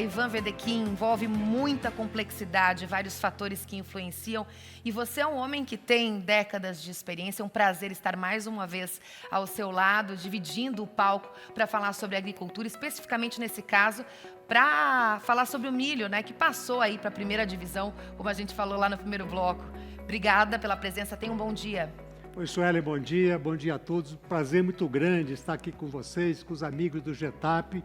Ivan Wedekind envolve muita complexidade, vários fatores que influenciam. E você é um homem que tem décadas de experiência. É um prazer estar mais uma vez ao seu lado, dividindo o palco para falar sobre agricultura, especificamente nesse caso, para falar sobre o milho, né, que passou aí para a primeira divisão, como a gente falou lá no primeiro bloco. Obrigada pela presença. Tenha um bom dia. Oi, Suelen, bom dia a todos. Prazer muito grande estar aqui com vocês, com os amigos do GETAP,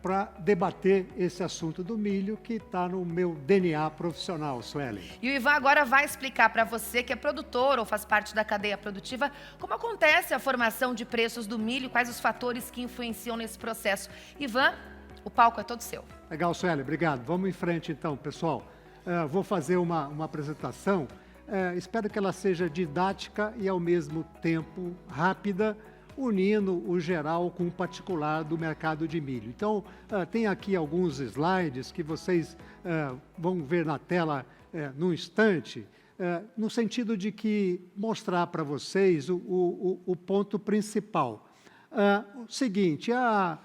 para debater esse assunto do milho que está no meu DNA profissional, Suelen. E o Ivan agora vai explicar para você que é produtor ou faz parte da cadeia produtiva, como acontece a formação de preços do milho, quais os fatores que influenciam nesse processo. Ivan, o palco é todo seu. Legal, Suelen, obrigado. Vamos em frente então, pessoal. Vou fazer uma apresentação. Espero que ela seja didática e, ao mesmo tempo, rápida, unindo o geral com o particular do mercado de milho. Então, tem aqui alguns slides que vocês vão ver na tela num instante, no sentido de que mostrar para vocês o ponto principal. O seguinte, a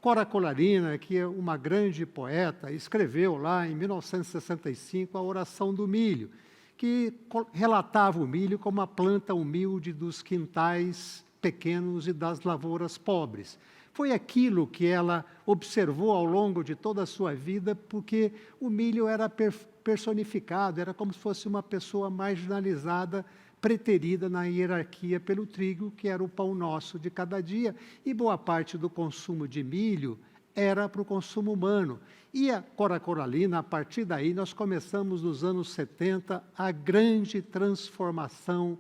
Cora Coralina, que é uma grande poeta, escreveu lá em 1965 a Oração do Milho, que relatava o milho como a planta humilde dos quintais pequenos e das lavouras pobres. Foi aquilo que ela observou ao longo de toda a sua vida, porque o milho era personificado, era como se fosse uma pessoa marginalizada, preterida na hierarquia pelo trigo, que era o pão nosso de cada dia, e boa parte do consumo de milho era para o consumo humano. E a Cora Coralina, a partir daí, nós começamos nos anos 70 a grande transformação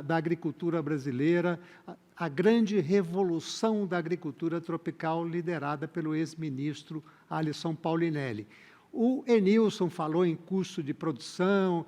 da agricultura brasileira, a grande revolução da agricultura tropical liderada pelo ex-ministro Alisson Paulinelli. O Enilson falou em custo de produção,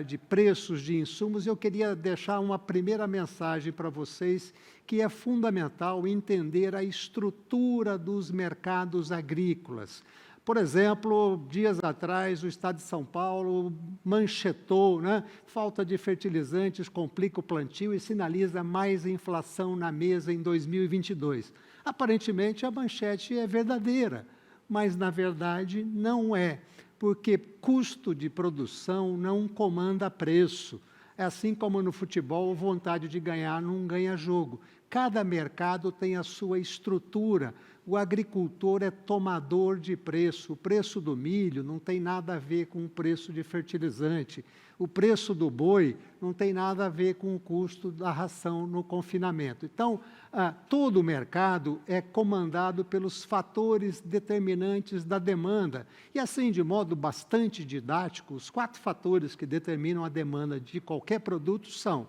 de preços de insumos, e eu queria deixar uma primeira mensagem para vocês, que é fundamental entender a estrutura dos mercados agrícolas. Por exemplo, dias atrás, o Estado de São Paulo manchetou, né? Falta de fertilizantes complica o plantio e sinaliza mais inflação na mesa em 2022. Aparentemente, a manchete é verdadeira, mas, na verdade, não é, porque custo de produção não comanda preço. É assim como no futebol, vontade de ganhar não ganha jogo. Cada mercado tem a sua estrutura. O agricultor é tomador de preço. O preço do milho não tem nada a ver com o preço de fertilizante. O preço do boi não tem nada a ver com o custo da ração no confinamento. Então, todo o mercado é comandado pelos fatores determinantes da demanda. E assim, de modo bastante didático, os 4 fatores que determinam a demanda de qualquer produto são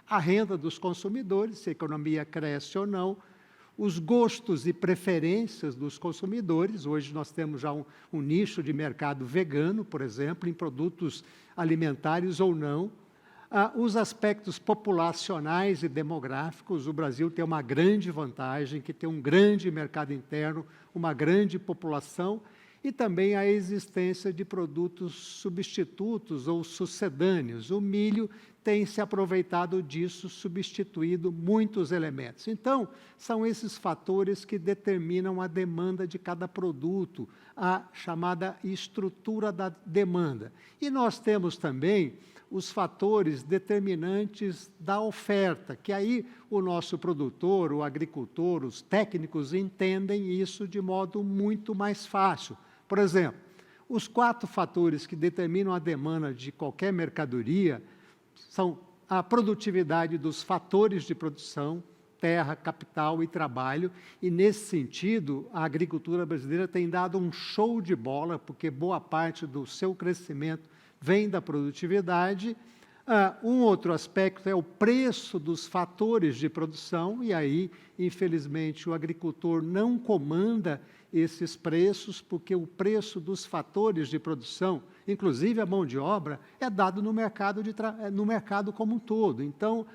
a renda dos consumidores, se a economia cresce ou não, os gostos e preferências dos consumidores. Hoje nós temos já um nicho de mercado vegano, por exemplo, em produtos alimentares ou não. Os aspectos populacionais e demográficos. O Brasil tem uma grande vantagem, que tem um grande mercado interno, uma grande população, e também a existência de produtos substitutos ou sucedâneos. O milho tem se aproveitado disso, substituído muitos elementos. Então, são esses fatores que determinam a demanda de cada produto, a chamada estrutura da demanda. E nós temos também os fatores determinantes da oferta, que aí o nosso produtor, o agricultor, os técnicos entendem isso de modo muito mais fácil. Por exemplo, os 4 fatores que determinam a demanda de qualquer mercadoria são a produtividade dos fatores de produção, terra, capital e trabalho, e nesse sentido a agricultura brasileira tem dado um show de bola, porque boa parte do seu crescimento vem da produtividade. Um outro aspecto é o preço dos fatores de produção, e aí, infelizmente, o agricultor não comanda esses preços, porque o preço dos fatores de produção, inclusive a mão de obra, é dado no mercado como um todo. Então,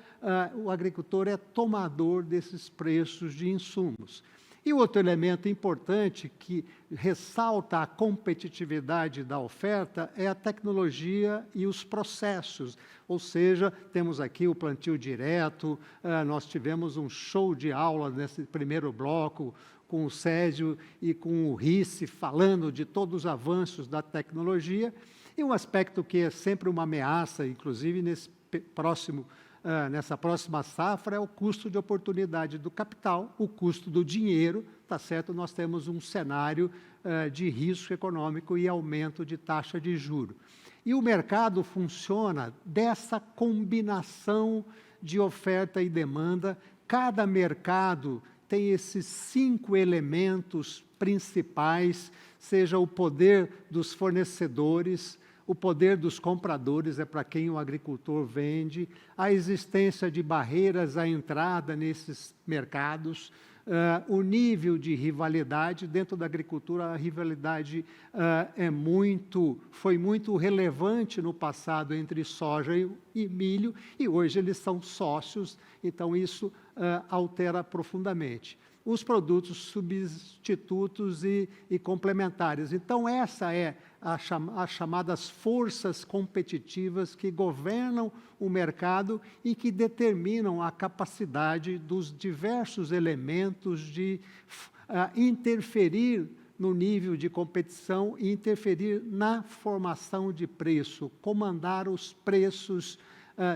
o agricultor é tomador desses preços de insumos. E outro elemento importante que ressalta a competitividade da oferta é a tecnologia e os processos. Ou seja, temos aqui o plantio direto, nós tivemos um show de aula nesse primeiro bloco, com o Sérgio e com o Risse, falando de todos os avanços da tecnologia, e um aspecto que é sempre uma ameaça, inclusive nessa próxima safra, é o custo de oportunidade do capital, o custo do dinheiro, tá certo? Nós temos um cenário de risco econômico e aumento de taxa de juros. E o mercado funciona dessa combinação de oferta e demanda. Cada mercado tem esses 5 elementos principais, seja o poder dos fornecedores, o poder dos compradores, é para quem o agricultor vende, a existência de barreiras à entrada nesses mercados, o nível de rivalidade. Dentro da agricultura, a rivalidade foi muito relevante no passado entre soja e milho, e hoje eles são sócios, então isso altera profundamente. Os produtos substitutos e complementares. Então, essa é as chamadas forças competitivas que governam o mercado e que determinam a capacidade dos diversos elementos de interferir no nível de competição e interferir na formação de preço, comandar os preços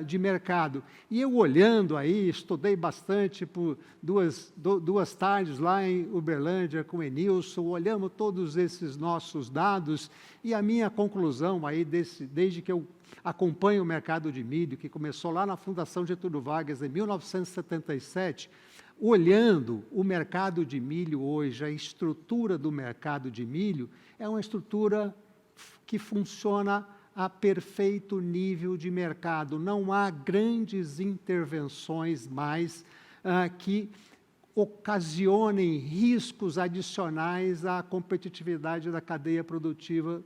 de mercado. E eu olhando aí, estudei bastante por duas tardes lá em Uberlândia com o Enilson, olhamos todos esses nossos dados, e a minha conclusão aí, desde que eu acompanho o mercado de milho, que começou lá na Fundação Getúlio Vargas em 1977, olhando o mercado de milho hoje, a estrutura do mercado de milho, é uma estrutura que funciona a perfeito nível de mercado. Não há grandes intervenções mais que ocasionem riscos adicionais à competitividade da cadeia produtiva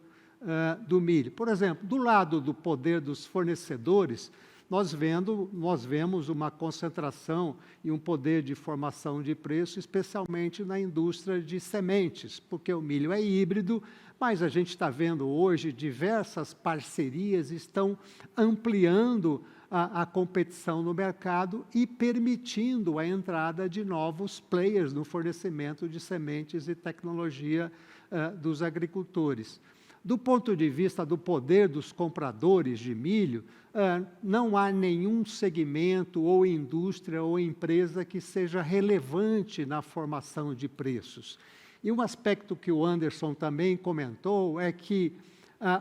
do milho. Por exemplo, do lado do poder dos fornecedores, nós vemos uma concentração e um poder de formação de preço, especialmente na indústria de sementes, porque o milho é híbrido, mas a gente está vendo hoje diversas parcerias estão ampliando a competição no mercado e permitindo a entrada de novos players no fornecimento de sementes e tecnologia dos agricultores. Do ponto de vista do poder dos compradores de milho, não há nenhum segmento ou indústria ou empresa que seja relevante na formação de preços. E um aspecto que o Anderson também comentou é que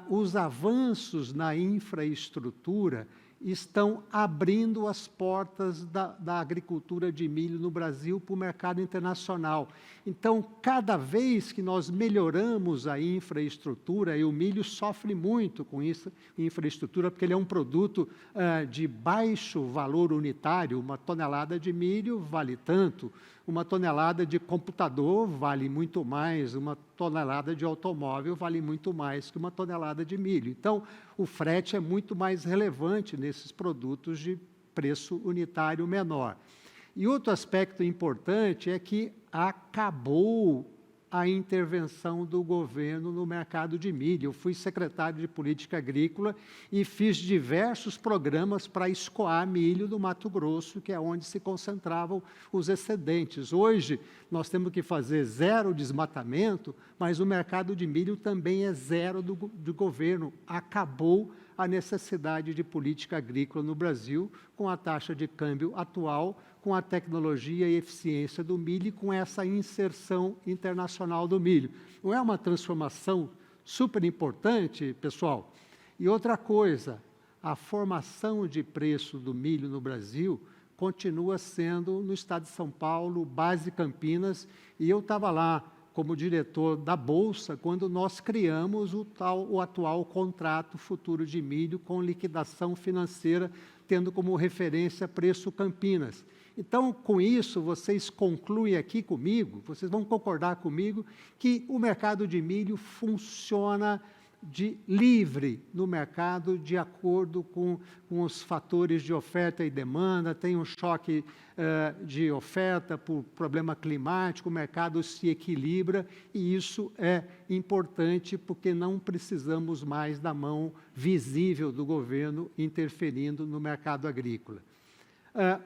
os avanços na infraestrutura estão abrindo as portas da agricultura de milho no Brasil para o mercado internacional. Então, cada vez que nós melhoramos a infraestrutura, e o milho sofre muito com isso, infraestrutura, porque ele é um produto de baixo valor unitário, 1 tonelada de milho vale tanto, 1 tonelada de computador vale muito mais, 1 tonelada de automóvel vale muito mais que 1 tonelada de milho. Então, o frete é muito mais relevante nesses produtos de preço unitário menor. E outro aspecto importante é que acabou a intervenção do governo no mercado de milho. Eu fui secretário de Política Agrícola e fiz diversos programas para escoar milho do Mato Grosso, que é onde se concentravam os excedentes. Hoje, nós temos que fazer 0 desmatamento, mas o mercado de milho também é 0 do governo. Acabou a necessidade de política agrícola no Brasil, com a taxa de câmbio atual, com a tecnologia e eficiência do milho e com essa inserção internacional do milho. Não é uma transformação super importante, pessoal? E outra coisa, a formação de preço do milho no Brasil continua sendo no estado de São Paulo, base Campinas, e eu estava lá como diretor da Bolsa, quando nós criamos o atual contrato futuro de milho com liquidação financeira, tendo como referência preço Campinas. Então, com isso, vocês concluem aqui comigo, vocês vão concordar comigo, que o mercado de milho funciona livre no mercado, de acordo com os fatores de oferta e demanda, tem um choque de oferta por problema climático, o mercado se equilibra, e isso é importante porque não precisamos mais da mão visível do governo interferindo no mercado agrícola.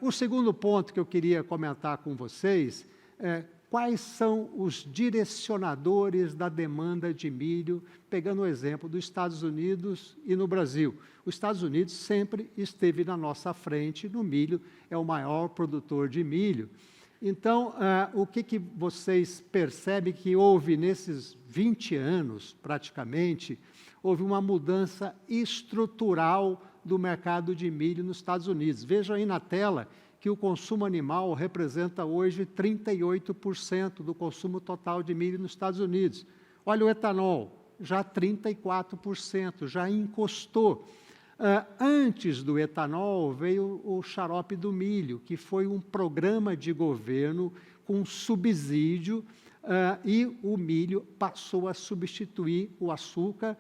O segundo ponto que eu queria comentar com vocês quais são os direcionadores da demanda de milho, pegando o exemplo dos Estados Unidos e no Brasil. Os Estados Unidos sempre esteve na nossa frente no milho, é o maior produtor de milho. Então, o que vocês percebem que houve nesses 20 anos, praticamente, houve uma mudança estrutural do mercado de milho nos Estados Unidos. Vejam aí na tela que o consumo animal representa hoje 38% do consumo total de milho nos Estados Unidos. Olha o etanol, já 34%, já encostou. Antes do etanol veio o xarope do milho, que foi um programa de governo com subsídio, e o milho passou a substituir o açúcar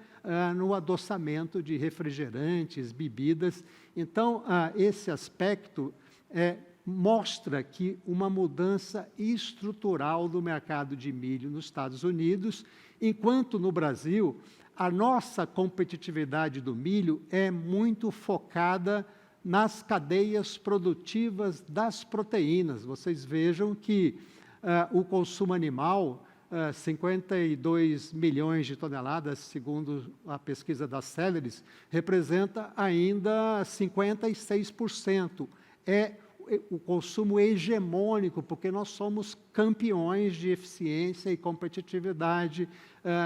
no adoçamento de refrigerantes, bebidas. Então, esse aspecto mostra que uma mudança estrutural do mercado de milho nos Estados Unidos, enquanto no Brasil, a nossa competitividade do milho é muito focada nas cadeias produtivas das proteínas. Vocês vejam que o consumo animal, 52 milhões de toneladas, segundo a pesquisa da Celeris, representa ainda 56%. É o consumo hegemônico, porque nós somos campeões de eficiência e competitividade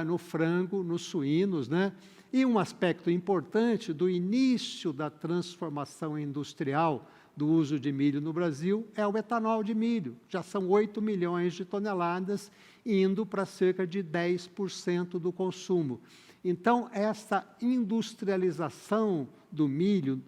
no frango, nos suínos, né? E um aspecto importante do início da transformação industrial do uso de milho no Brasil é o etanol de milho. Já são 8 milhões de toneladas, indo para cerca de 10% do consumo. Então, essa industrialização do milho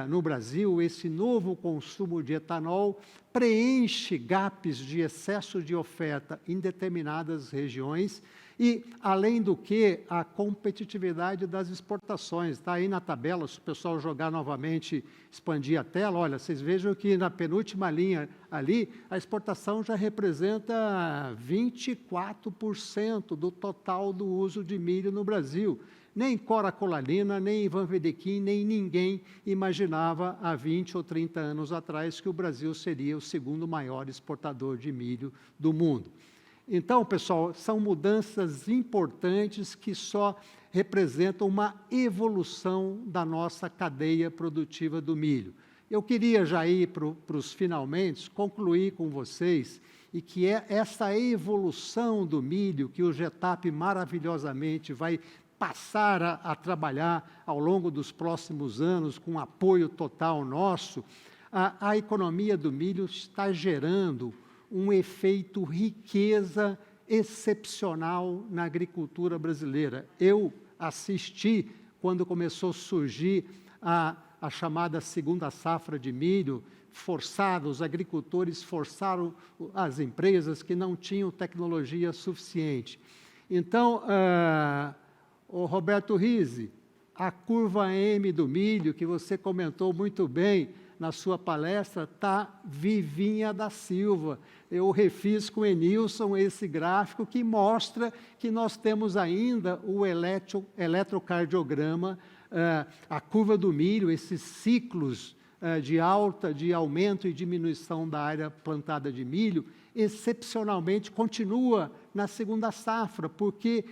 no Brasil, esse novo consumo de etanol preenche gaps de excesso de oferta em determinadas regiões e, além do que, a competitividade das exportações. Está aí na tabela, se o pessoal jogar novamente, expandir a tela, olha, vocês vejam que na penúltima linha ali, a exportação já representa 24% do total do uso de milho no Brasil. Nem Cora Colalina, nem Ivan Vedequim, nem ninguém imaginava há 20 ou 30 anos atrás que o Brasil seria o segundo maior exportador de milho do mundo. Então, pessoal, são mudanças importantes que só representam uma evolução da nossa cadeia produtiva do milho. Eu queria já ir para os finalmente, concluir com vocês, e que é essa evolução do milho que o GETAP maravilhosamente vai passar a trabalhar ao longo dos próximos anos, com apoio total nosso. A economia do milho está gerando um efeito riqueza excepcional na agricultura brasileira. Eu assisti, quando começou a surgir a chamada segunda safra de milho, os agricultores forçaram as empresas que não tinham tecnologia suficiente. Então, o Roberto Rizzi, a curva M do milho, que você comentou muito bem na sua palestra, está vivinha da Silva. Eu refiz com o Enilson esse gráfico que mostra que nós temos ainda o eletrocardiograma, a curva do milho, esses ciclos de aumento e diminuição da área plantada de milho, excepcionalmente continua na segunda safra, porque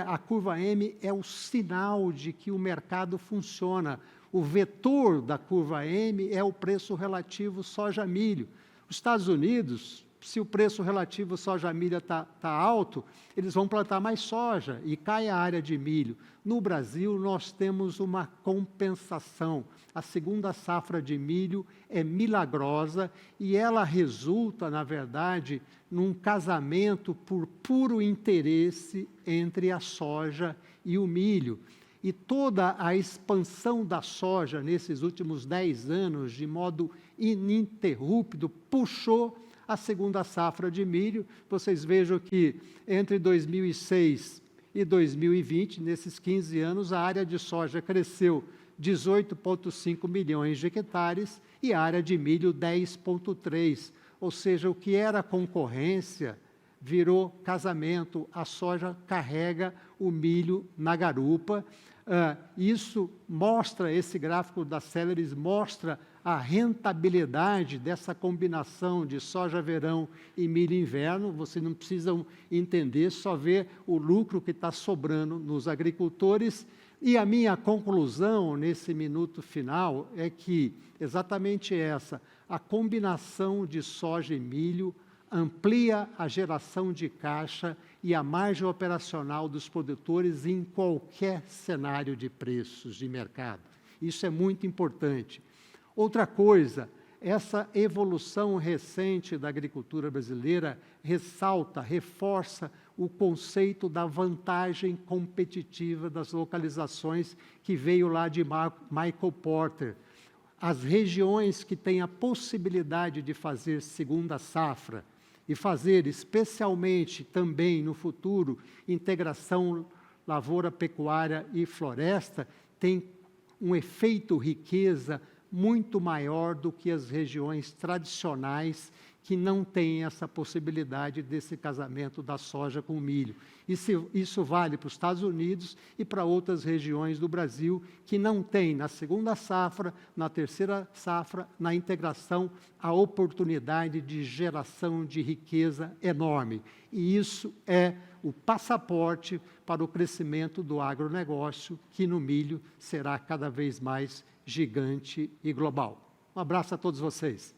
a curva M é o sinal de que o mercado funciona. O vetor da curva M é o preço relativo soja-milho. Os Estados Unidos, se o preço relativo soja-milho está alto, eles vão plantar mais soja e cai a área de milho. No Brasil, nós temos uma compensação. A segunda safra de milho é milagrosa e ela resulta, na verdade, num casamento por puro interesse entre a soja e o milho. E toda a expansão da soja nesses últimos 10 anos, de modo ininterrupto, puxou a segunda safra de milho. Vocês vejam que entre 2006 e 2020, nesses 15 anos, a área de soja cresceu 18,5 milhões de hectares e a área de milho 10,3. Ou seja, o que era concorrência virou casamento, a soja carrega o milho na garupa. Isso mostra, esse gráfico da Celeris mostra a rentabilidade dessa combinação de soja verão e milho inverno. Vocês não precisam entender, só ver o lucro que está sobrando nos agricultores. E a minha conclusão nesse minuto final é que exatamente essa, a combinação de soja e milho amplia a geração de caixa e a margem operacional dos produtores em qualquer cenário de preços de mercado. Isso é muito importante. Outra coisa, essa evolução recente da agricultura brasileira ressalta, reforça o conceito da vantagem competitiva das localizações que veio lá de Michael Porter. As regiões que têm a possibilidade de fazer segunda safra e fazer especialmente também no futuro integração lavoura, pecuária e floresta, têm um efeito riqueza muito maior do que as regiões tradicionais que não têm essa possibilidade desse casamento da soja com o milho. Isso vale para os Estados Unidos e para outras regiões do Brasil que não têm na segunda safra, na terceira safra, na integração, a oportunidade de geração de riqueza enorme. E isso é o passaporte para o crescimento do agronegócio, que no milho será cada vez mais gigante e global. Um abraço a todos vocês.